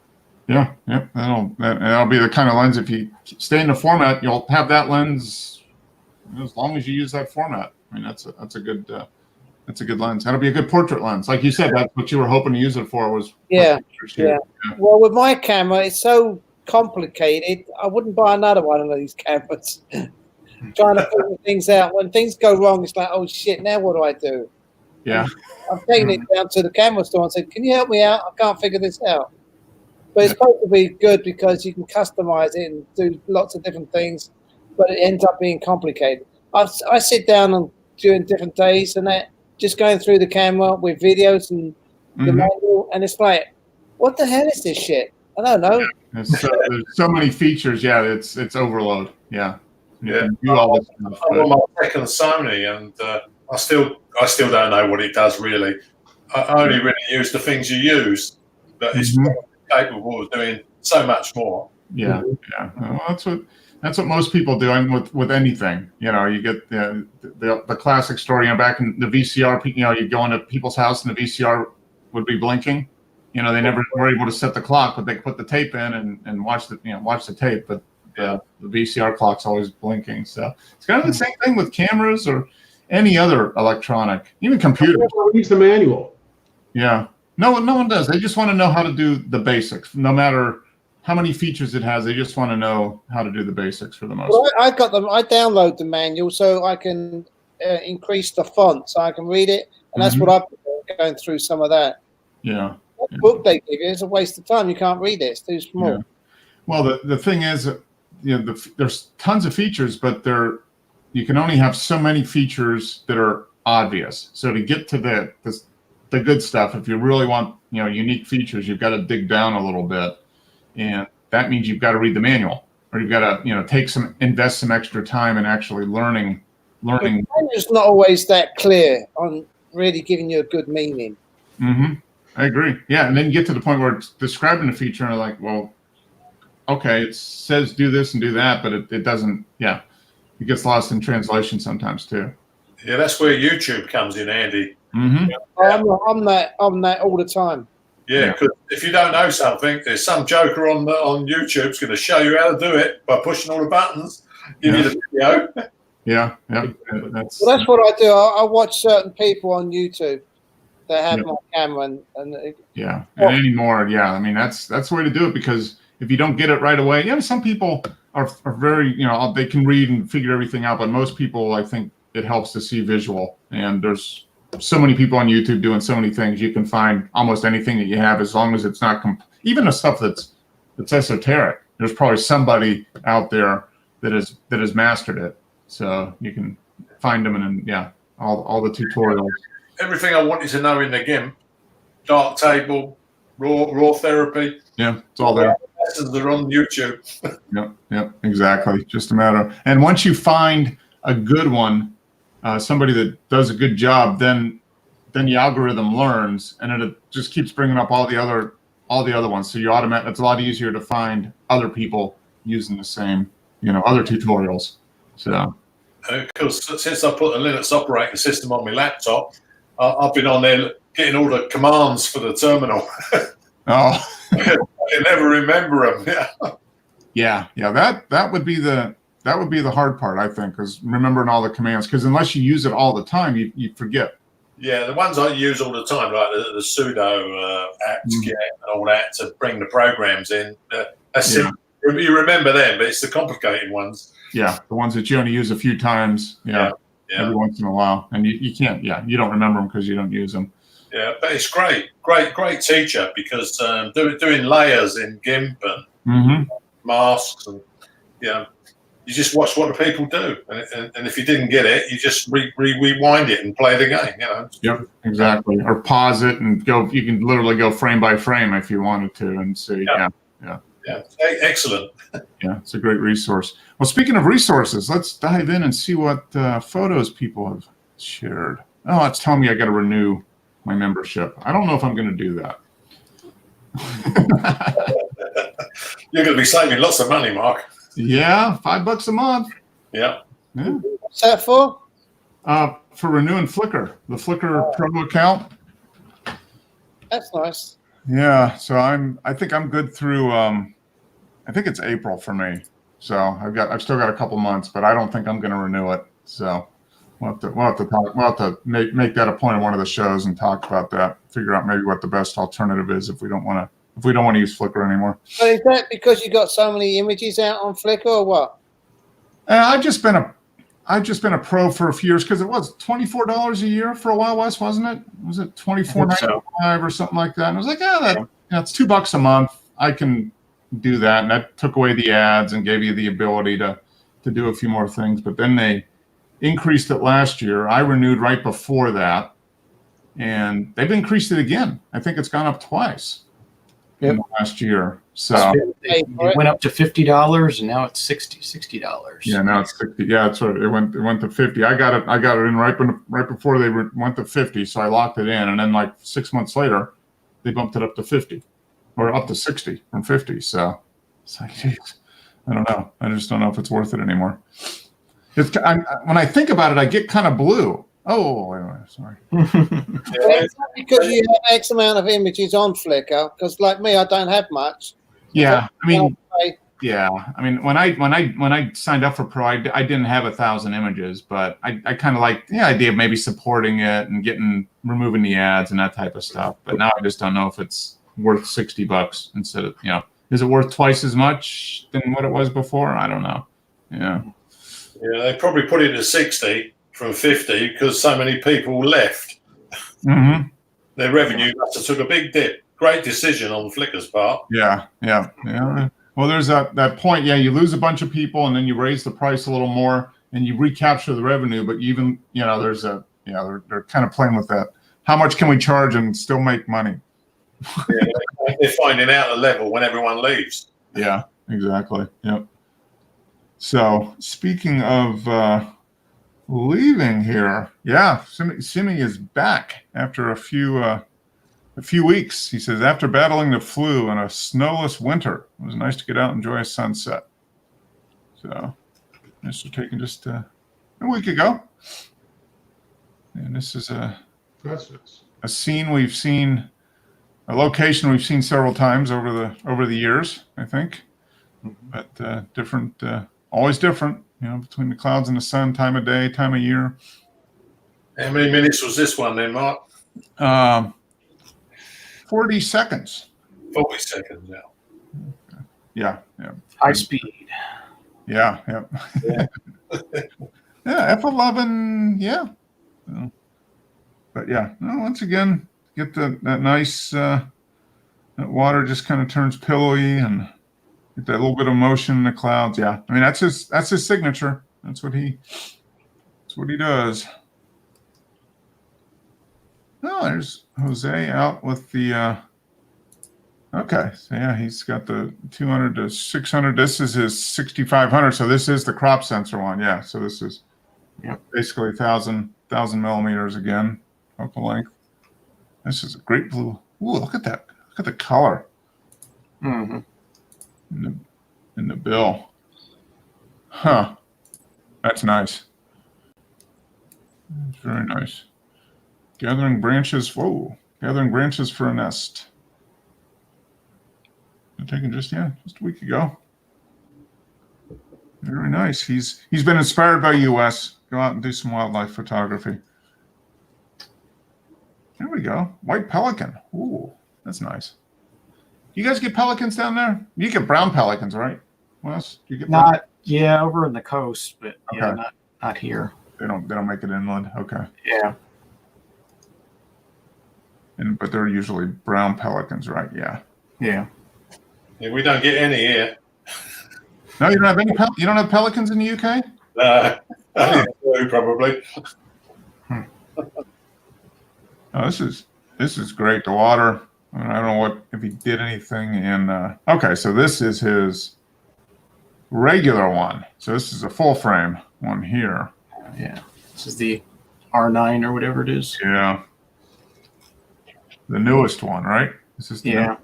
Yeah. That'll be the kind of lens. If you stay in the format, you'll have that lens as long as you use that format. I mean, that's a good lens. That'll be a good portrait lens, like you said. That's what you were hoping to use it for. Yeah. Well, with my camera, it's so complicated. I wouldn't buy another one of these cameras. Trying to figure things out. When things go wrong, it's like, oh shit! Now what do I do? Yeah. I've taken it down to the camera store and said, "Can you help me out? I can't figure this out." But it's supposed to be good because you can customize it and do lots of different things, but it ends up being complicated. I sit down and during different days and that, just going through the camera with videos and the manual, and it's like, what the hell is this shit? I don't know. There's so many features. Yeah, it's overload. Yeah. You can do all this stuff, I'm on my second Sony, and I still don't know what it does really. I only really use the things you use, but it's capable of doing so much more. Yeah. Well, that's what most people do. And with anything, you get the classic story. Back in the VCR, you go into people's house and the VCR would be blinking. They never were able to set the clock, but they put the tape in and watch the tape. But the VCR clock's always blinking. So it's kind of the same thing with cameras or any other electronic, even computers. Use the manual. Yeah. No one does. They just want to know how to do the basics. No matter how many features it has, they just want to know how to do the basics for the most part. I got them. I download the manual so I can increase the font so I can read it, and that's what I've been going through some of that. Yeah. That book they give you is a waste of time. You can't read it. It's too small. Yeah. Well, the thing is, there's tons of features, but you can only have so many features that are obvious. So to get to the good stuff, if you really want unique features, you've got to dig down a little bit, and that means you've got to read the manual, or you've got to invest some extra time in actually learning. It's not always that clear on really giving you a good meaning. Mm-hmm. I agree. Yeah, and then you get to the point where it's describing the feature, and like, well, okay, it says do this and do that, but it doesn't. Yeah, it gets lost in translation sometimes too. Yeah, that's where YouTube comes in handy. Mm-hmm. I'm that all the time. Yeah, because if you don't know something, there's some joker on YouTube's going to show you how to do it by pushing all the buttons. Give you the video. Yeah. That's what I do. I watch certain people on YouTube that have my camera and anymore. Yeah, I mean that's the way to do it, because if you don't get it right away, some people are very they can read and figure everything out, but most people, I think it helps to see visual. And there's so many people on YouTube doing so many things. You can find almost anything that you have, as long as it's not even the stuff that's esoteric. There's probably somebody out there that has mastered it. So you can find them and all the tutorials. Everything I wanted to know in the GIMP, dark table, raw therapy. Yeah, it's all there. Lessons are on YouTube. Yep, exactly. Just a matter of, and once you find a good one, somebody that does a good job, then the algorithm learns, and it just keeps bringing up all the other ones. So it's a lot easier to find other people using the same other tutorials. So Because since I put a Linux operating system on my laptop, I've been on there getting all the commands for the terminal. oh I can never remember them. Yeah. that would be the hard part, I think, is remembering all the commands, because unless you use it all the time, you forget. Yeah, the ones I use all the time, like the sudo apt-get and all that to bring the programs in. That's simple. You remember them, but it's the complicated ones. Yeah, the ones that you only use a few times. Yeah. Every once in a while, and you can't. Yeah, you don't remember them because you don't use them. Yeah, but it's great teacher, because doing layers in GIMP and masks, and you just watch what the people do, and if you didn't get it, you just rewind it and play the game. Yep, exactly. Or pause it and go. You can literally go frame by frame if you wanted to, and see. Yeah, excellent. Yeah, it's a great resource. Well, speaking of resources, let's dive in and see what photos people have shared. Oh, it's telling me I got to renew my membership. I don't know if I'm going to do that. You're going to be saving lots of money, Mark. Yeah, $5 a month. Yeah. What's that for? For renewing Flickr, the Flickr Pro account. That's nice. Yeah, so I think I'm good through. I think it's April for me. So I've still got a couple months, but I don't think I'm going to renew it. So we'll have to make that a point of one of the shows and talk about that. Figure out maybe what the best alternative is if we don't want to use Flickr anymore. But is that because you got so many images out on Flickr, or what? I've just been a pro for a few years, because it was $24 a year for a while, Wes, wasn't it? Was it $24.95 or something like that? And I was like, it's $2 a month. I can do that, and that took away the ads and gave you the ability to do a few more things. But then they increased it last year. I renewed right before that, and they've increased it again. I think it's gone up twice in the last year. So it went up to $50, and now it's $60. Yeah, now it's 60. Yeah, that's right. It went to 50. I got it in right before they went to 50. So I locked it in, and then like 6 months later, they bumped it up to 50, or up to 60 from 50. So it's like, geez, I don't know. I just don't know if it's worth it anymore. When I think about it, I get kind of blue. Oh, wait a minute, sorry. It's not because you have X amount of images on Flickr, because like me, I don't have much. Yeah, I mean, when I signed up for Pro, I didn't have 1,000 images, but I kind of like the idea of maybe supporting it and removing the ads and that type of stuff. But now I just don't know if it's worth $60 instead of, is it worth twice as much than what it was before? I don't know. Yeah. Yeah, they probably put it at 60 from 50 because so many people left. Mm-hmm. Their revenue must have took a big dip. Great decision on Flickr's part. Yeah. Well, there's that point. Yeah, you lose a bunch of people, and then you raise the price a little more, and you recapture the revenue. But even they're kind of playing with that. How much can we charge and still make money? Yeah, they're finding out the level when everyone leaves. Yeah, exactly. Yep. So speaking of leaving here, Simi is back after a few weeks. He says, after battling the flu and a snowless winter, it was nice to get out and enjoy a sunset. So this was taken just a week ago. And this is a scene we've seen, a location we've seen several times over the years, I think. But different, always different, between the clouds and the sun, time of day, time of year. How many minutes was this one then, Mark? 40 seconds. 40 seconds now. Yeah. High speed. Yeah. Yeah, F11, yeah. But yeah, once again, get that nice, that water just kind of turns pillowy and get that little bit of motion in the clouds. Yeah. I mean, that's his signature. That's what he does. Oh, there's Jose out with the, okay. So yeah, he's got the 200 to 600. This is his 6,500. So this is the crop sensor one. Yeah. So this is basically 1,000 millimeters again, focal length. This is a great blue. Ooh, look at that. Look at the color. Mm-hmm. In the bill. Huh. That's nice. That's very nice. Gathering branches. Whoa. Gathering branches for a nest. Taken just a week ago. Very nice. He's been inspired by US. Go out and do some wildlife photography. There we go. White pelican. Ooh, that's nice. You guys get pelicans down there? You get brown pelicans, right? Wes, do you get brown? Not over in the coast, but yeah, Okay. not here. They don't make it inland. Okay. Yeah. But they're usually brown pelicans, right? Yeah. Yeah. Yeah, we don't get any here. No, you don't have any you don't have pelicans in the UK? Only two, probably. Oh, this is great. The water. I mean, I don't know if he did anything in. Okay, so this is his regular one. So this is a full frame one here. Yeah. This is the R9 or whatever it is. Yeah. The newest one, right? This is the Yeah.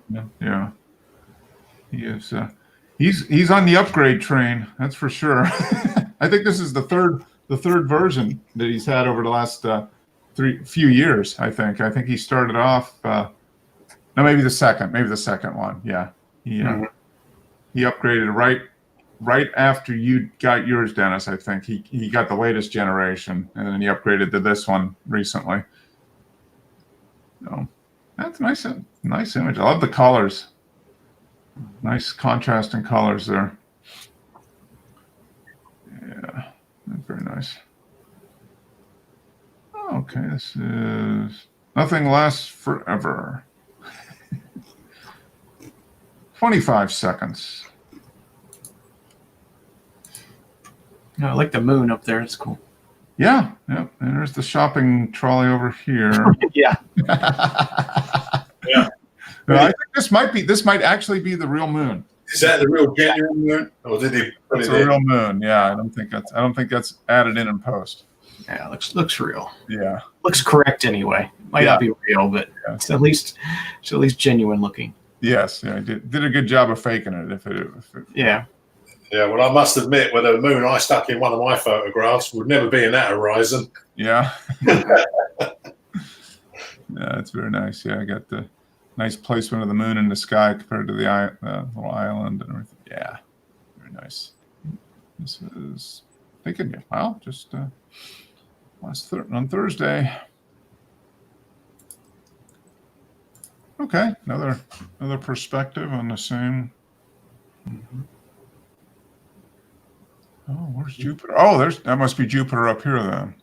Yeah. He is. He's on the upgrade train. That's for sure. I think this is the third version that he's had over the last few years. I think he started off. No, maybe the second one. Yeah. He upgraded right after you got yours, Dennis. I think he got the latest generation, and then he upgraded to this one recently. So that's nice image. I love the colors. Nice contrasting colors there. Yeah, that's very nice. Okay, this is Nothing Lasts Forever. 25 seconds. No, I like the moon up there. It's cool. Yeah. And there's the shopping trolley over here. Yeah. Yeah. No, I think this might actually be the real moon. Is that the real genuine moon, or did he put It's it a in? real moon. Yeah, I don't think that's added in post. Yeah. Looks real. Yeah. Looks correct anyway. Might Yeah. not be real, but Yeah. it's at least genuine looking. Yes. Yeah. I did a good job of faking it. If it Yeah. Yeah, well, I must admit, with the moon I stuck in one of my photographs would never be in that horizon. Yeah. Yeah, it's very nice. Yeah, I got the nice placement of the moon in the sky compared to the little island and everything. Yeah, very nice. This is taking you. Wow, just on Thursday. Okay, another perspective on the same. Oh, where's Jupiter? Oh, that must be Jupiter up here then.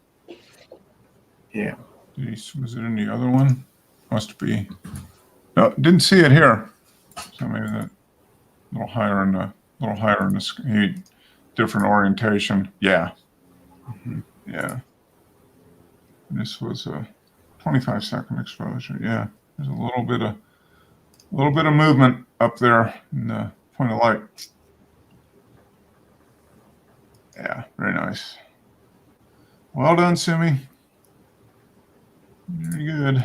Yeah. Was it in the other one? Must be. No, didn't see it here. So maybe that a little higher in the different orientation. Yeah. Mm-hmm. Yeah. And this was a 25-second exposure. Yeah. There's a little bit of movement up there in the point of light. Yeah, very nice. Well done, Simi. Very good.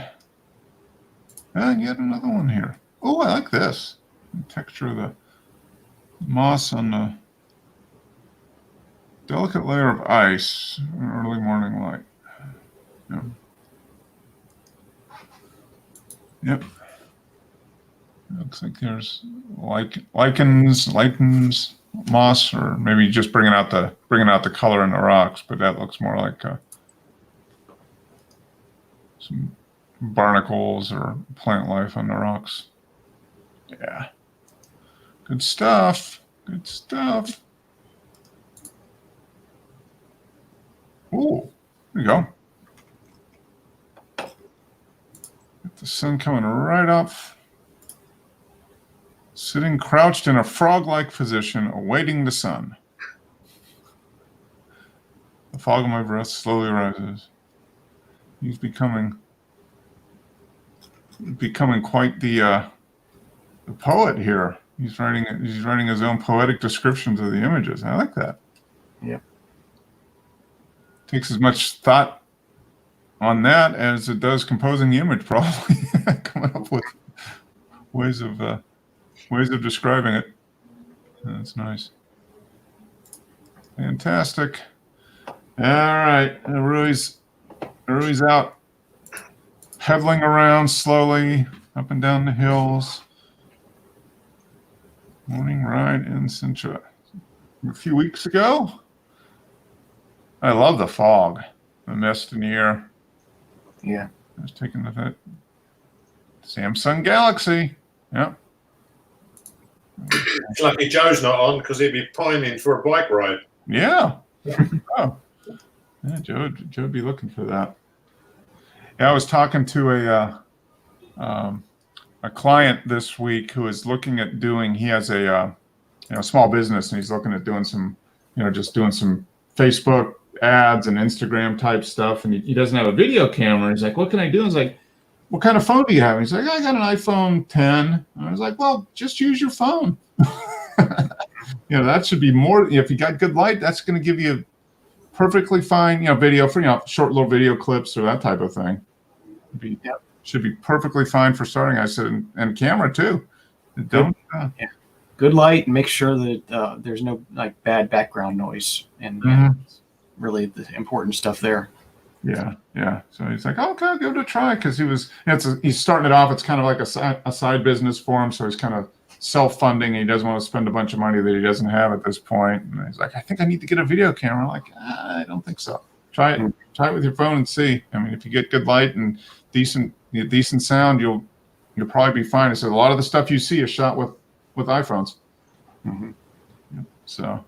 And yet another one here. Oh, I like this. The texture of the moss on the delicate layer of ice in early morning light. Yep. Looks like there's lichens, moss, or maybe just bringing out the color in the rocks, but that looks more like some barnacles or plant life on the rocks. Yeah. Good stuff. Good stuff. Ooh, there you go. Get the sun coming right up. Sitting crouched in a frog-like position, awaiting the sun. The fog of my breath slowly rises. He's becoming quite the poet here. He's writing his own poetic descriptions of the images. I like that. Yeah. Takes as much thought on that as it does composing the image, probably. Coming up with ways of describing it. That's nice. Fantastic. All right. Rui's out pedaling around slowly up and down the hills. Morning ride in Sintra. A few weeks ago. I love the fog, the mist in the air. Yeah. I was taking that Samsung Galaxy. Yep. It's lucky Joe's not on because he'd be pining for a bike ride. Yeah. Oh. Yeah, Joe'd be looking for that. Yeah, I was talking to a client this week who is looking at doing. He has a small business, and he's looking at doing some, just doing some Facebook ads and Instagram type stuff. And he doesn't have a video camera. He's like, "What can I do?" I was like, "What kind of phone do you have?" And he's like, "I got an iPhone 10." And I was like, "Well, just use your phone." That should be more. If you got good light, that's going to give you perfectly fine, video for short little video clips or that type of thing. Should be perfectly fine for starting. I said, and camera too. Don't. Good light. And make sure that there's no like bad background noise, and really the important stuff there. Yeah. So he's like, "Okay, I'll give it a try," because he's starting it off. It's kind of like a side business for him, so he's kind of self-funding. He doesn't want to spend a bunch of money that he doesn't have at this point. And he's like, "I think I need to get a video camera." I'm like, I don't think so. Try it with your phone and see. I mean, if you get good light and decent sound, you'll probably be fine. I said a lot of the stuff you see is shot with iPhones. So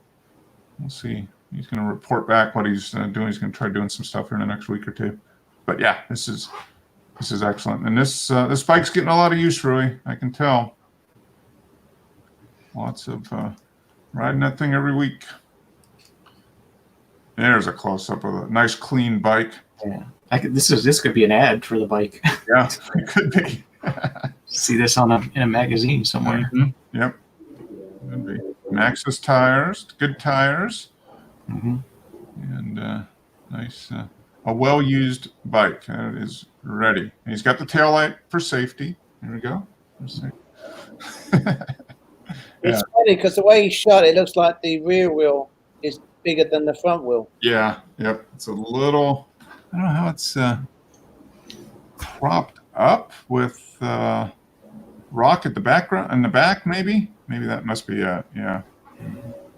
we'll see. He's going to report back what he's doing. He's going to try doing some stuff here in the next week or two. But yeah, this is excellent. And this bike's getting a lot of use, Rui. I can tell. Lots of riding that thing every week. There's a close up of a nice clean bike. Yeah, this could be an ad for the bike. Yeah, it could be. See this in a magazine somewhere. Yep. Could be. Maxxis tires, good tires, and nice. A well-used bike. It is ready. And he's got the taillight for safety. There we go. It's funny because the way he shot it looks like the rear wheel is bigger than the front wheel. Yeah. Yep. It's a little. I don't know how it's propped up with rock at the background in the back. Maybe that must be it. Yeah.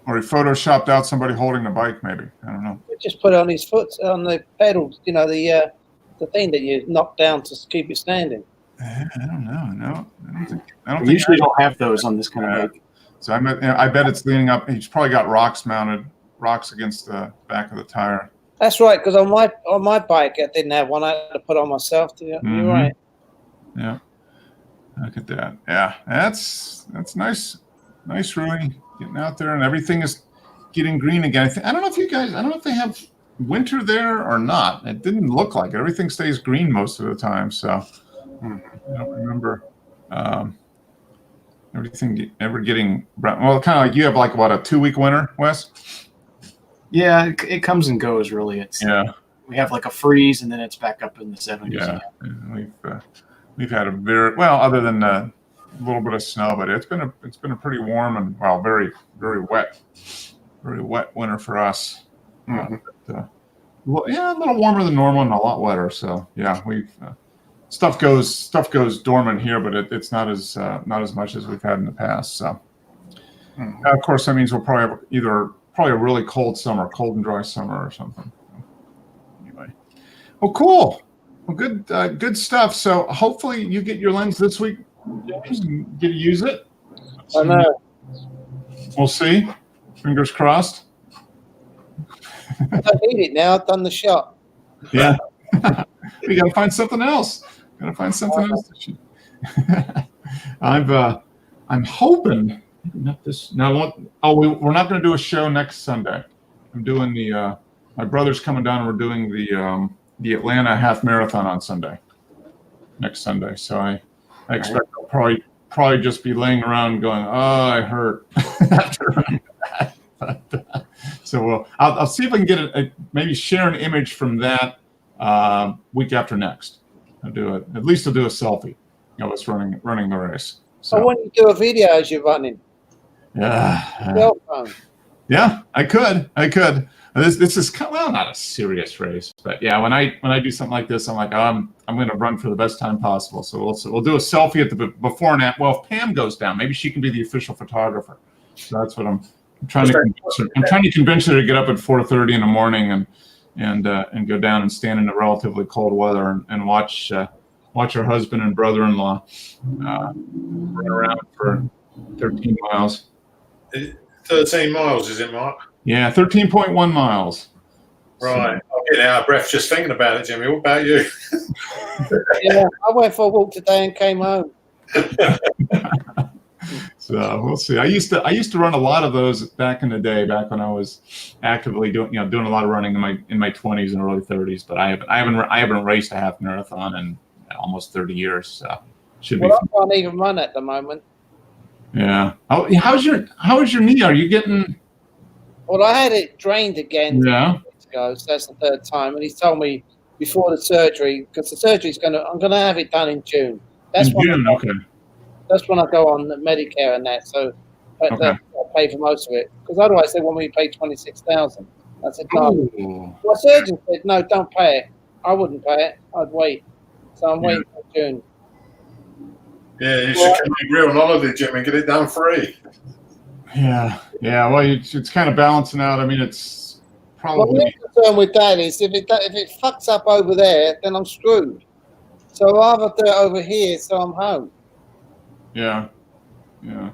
Or he photoshopped out somebody holding the bike. Maybe I don't know. Just put it on his foot on the pedals. The thing that you knock down to keep it standing. I don't know. No, I don't think. We usually don't have those on this kind of bike. So I bet it's leaning up. He's probably got rocks against the back of the tire. That's right, because on my bike I didn't have one. I had to put on myself. You're right. Yeah. Look at that. Yeah, that's nice. Nice, Rui, getting out there, and everything is getting green again. I don't know if they have winter there or not. It didn't look like it. Everything stays green most of the time. So I don't remember everything ever getting brown. Well, kind of like you have like what, a 2-week winter, Wes? Yeah, it comes and goes. Really, we have like a freeze, and then it's back up in the 70s. Yeah, we've had a other than a little bit of snow, but it's been a pretty warm and very very wet winter for us. A little warmer than normal and a lot wetter. So yeah, we've stuff goes dormant here, but it's not as much as we've had in the past. So of course that means we'll probably have probably a really cold and dry summer or something. Anyway, well, cool. Well, good stuff. So hopefully you get your lens this week, James, and get to use it. I know. We'll see. Fingers crossed. I don't need it now. I've done the shot. Yeah. We got to find something else. To shoot. I'm hoping. Not this. Now, we're not going to do a show next Sunday. I'm doing my brother's coming down, and we're doing the Atlanta half marathon on Sunday. Next Sunday, so I expect I'll probably just be laying around going, "Oh, I hurt." After that. So I'll see if I can get maybe share an image from that week after next. I'll do at least I'll do a selfie. Us running the race. So I want you to do a video as you're running. Yeah. Cell phone. Yeah, I could. This is well, not a serious race, but yeah, when I do something like this, I'm like, I'm going to run for the best time possible. So we'll do a selfie at the before and after. Well, if Pam goes down, maybe she can be the official photographer. So that's what I'm trying to convince her. I'm trying to convince her to get up at 4:30 in the morning and go down and stand in the relatively cold weather and watch her husband and brother-in-law run around for 13 miles. 13 miles, is it, Mark? Yeah, 13.1 miles. Right. I'm getting out of breath just thinking about it, Jimmy. What about you? Yeah, I went for a walk today and came home. So we'll see. I used to run a lot of those back in the day, back when I was actively doing a lot of running in my 20s and early 30s. But I haven't raced a half marathon in almost 30 years. So should be. Well, fun. I can't even run at the moment. Yeah. Oh, how is your knee? Are you getting? Well, I had it drained again Yeah. 2 weeks ago, so that's the third time. And he told me before the surgery, because the surgery's I'm gonna have it done in June. That's In when June. Okay. That's when I go on Medicare and that. So I'll pay for most of it, because otherwise they want me to pay $26,000. I said no. Ooh. My surgeon said no, don't pay it. I wouldn't pay it. I'd wait. So I'm waiting for June. Yeah, you should come in real holiday, Jimmy, and get it done free. Yeah. Yeah. Well, it's kind of balancing out. I mean, it's My probably. main concern with that is if it fucks up over there, then I'm screwed. So I'd rather do it over here, so I'm home. Yeah. Yeah.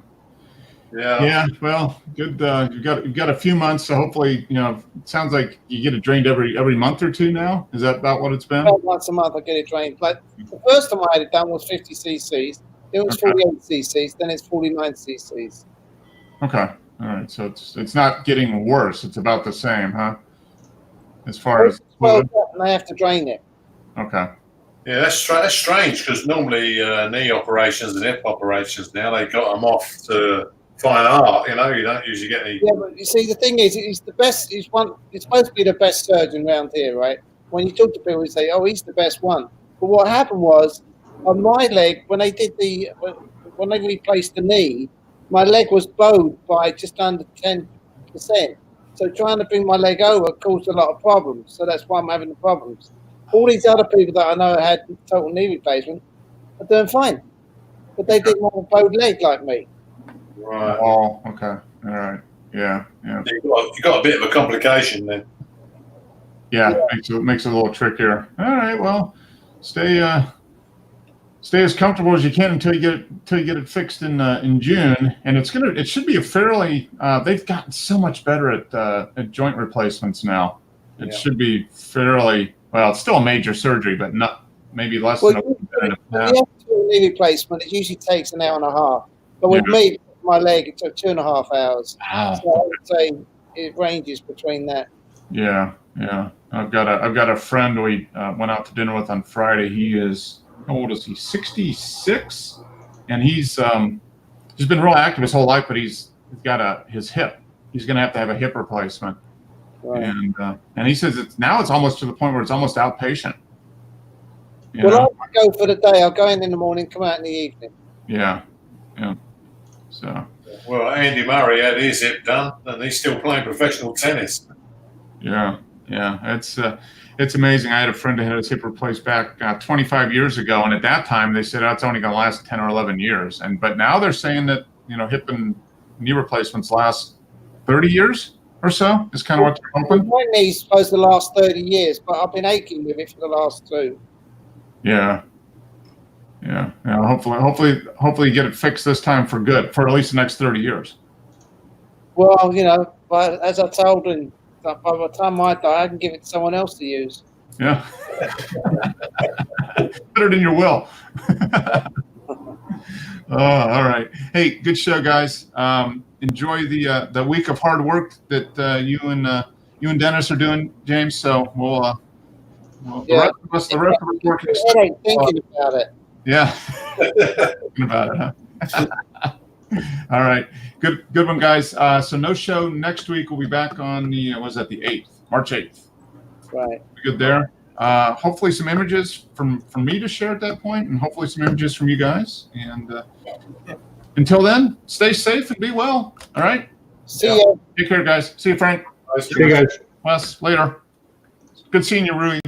Yeah. Yeah, well, good. You've got a few months, so hopefully, it sounds like you get it drained every month or two now. Is that about what it's been? About once a month I get it drained. Like the first time I had it done was 50 cc's. It was Okay. 48 cc's. Then it's 49 cc's. Okay, all right. So it's not getting worse. It's about the same, huh? As far as Well, and I have to drain it. okay. Yeah, that's strange because normally knee operations and hip operations now they got them off to fine art. You don't usually get any. Yeah, but you see, the thing is, he's the best. He's supposed to be the best surgeon around here, right? When you talk to people, you say, "Oh, he's the best one." But what happened was, on my leg, when they replaced the knee, my leg was bowed by just under 10%. So trying to bring my leg over caused a lot of problems. So that's why I'm having the problems. All these other people that I know had total knee replacement are doing fine, but they didn't have a bowed leg like me. Right. Oh, okay. All right. Yeah. Yeah. You got a bit of a complication then. Yeah. Makes it a little trickier. All right. Well, stay as comfortable as you can until you get it fixed in June, and it should be a fairly. They've gotten so much better at joint replacements now. It should be fairly well. It's still a major surgery, but not maybe less than a minute. When you have a knee replacement, it usually takes an hour and a half. But with me, my leg, it took 2.5 hours. Wow. So I would say it ranges between that. Yeah. I've got a friend we went out to dinner with on Friday. He is, how old is he? 66, and he's been real active his whole life, but he's got his hip. He's going to have a hip replacement, Right. and he says it's almost to the point where it's almost outpatient. You Well, know? I'll go for the day. I'll go in the morning, come out in the evening. Yeah. So Well, Andy Murray had his hip done, and he's still playing professional tennis. yeah, it's amazing. I had a friend that had his hip replaced back 25 years ago, and at that time they said it's only going to last 10 or 11 years, but now they're saying that hip and knee replacements last 30 years or so. Is kind of what they're hoping. My knee's supposed to last 30 years, but I've been aching with it for the last 2. Yeah. Hopefully you get it fixed this time for good, for at least the next 30 years. Well, but as I told him, by the time I die, I can give it to someone else to use. Yeah. Put it in your will. Oh, all right. Hey, good show, guys. Enjoy the week of hard work that you and Dennis are doing, James. So we'll the rest of us working. I ain't thinking about it. Yeah. Thinking about it, huh? All right. Good one, guys. So no show next week. We'll be back on the 8th, March 8th. Right. Good there. Hopefully some images from me to share at that point, and hopefully some images from you guys. And until then, stay safe and be well. All right. See Yeah. you. Take care, guys. See you, Frank. Nice to Hey, guys. Wes, later. Good seeing you, Rui.